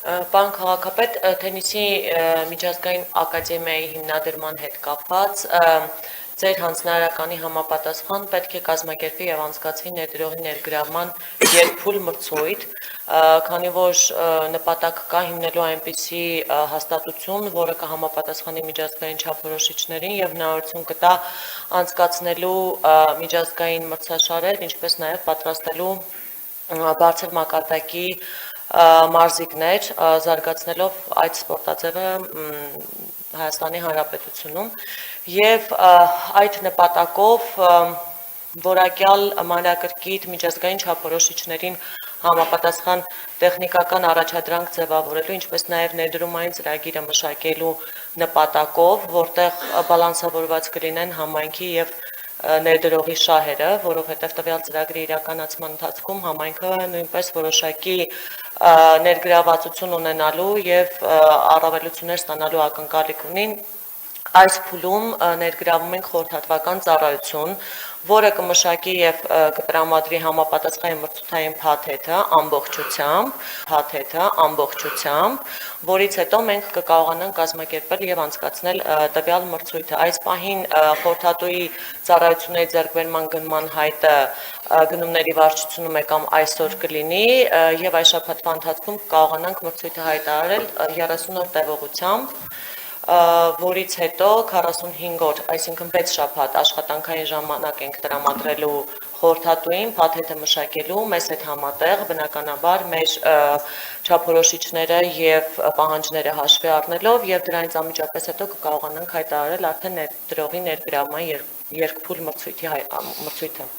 Պարոն քաղաքապետ, թենիսի միջազգային ակադեմիայի հիմնադրման հետ կապված ձեր հանձնարարականի համապատասխան պետք է կազմակերպի եւ անցկացվի ներդրողի ներգրավման երկփուլ մրցույթ, քանի որ նպատակ կա հիմնելու այնպիսի հաստատություն, որը կհամապատասխանի միջազգային չափորոշիչներին եւ հնարավորություն կտա անցկացնելու միջազգային մրցաշարեր, ինչպես նաեւ պատրաստելու բարձր մակարդակի մարզիկներ, զարգացնելով այդ սպորտաձևը Հայաստանի Հանրապետությունում եւ այդ նպատակով որակյալ մանրակրկիտ միջազգային չափորոշիչներին համապատասխան տեխնիկական առաջադրանք ձևավորելու, ինչպես նաև ներդրումային ծրագիրը մշակելու նպատակով, որտեղ բալանսավորված կլինեն համայնքի եւ ներդրողի շահերը, որովհետև տվյալ ծրագրի իրականացման ընթացքում համայնքը նույնպես որոշակի ներգրավվածություն ունենալու եւ առավելություններ ստանալու ակնկալիք ունի։ Այս փուլում ներգրավում ենք խորհրդատվական ծառայություն, որը կմշակի եւ կտրամադրի համապատասխան մրցութային փաթեթը ամբողջությամբ, որից հետո մենք կկարողանանք կազմակերպել եւ անցկացնել տվյալ մրցույթը։ Այս պահին խորհրդատուի ծառայությունների ձեռքբերման գնման հայտը գնումների վարչությունում է կամ այսօր կլինի եւ այս շաբաթվա ընթացքում կկարողանանք մրցույթը հայտարարել 30 օր տևողությամբ, որից հետո 45 օր, այսինքն 6 շաբաթ աշխատանքային ժամանակ ենք տրամադրելու խորհրդատուին փաթեթը մշակելու մեզ հետ համատեղ, բնականաբար մեր չափորոշիչները եւ պահանջները հաշվի առնելով եւ դրանից անմիջապես հետո կկարողանանք հայտարարել արդեն ներդրողի ներգրավման երկփուլ մրցույթը։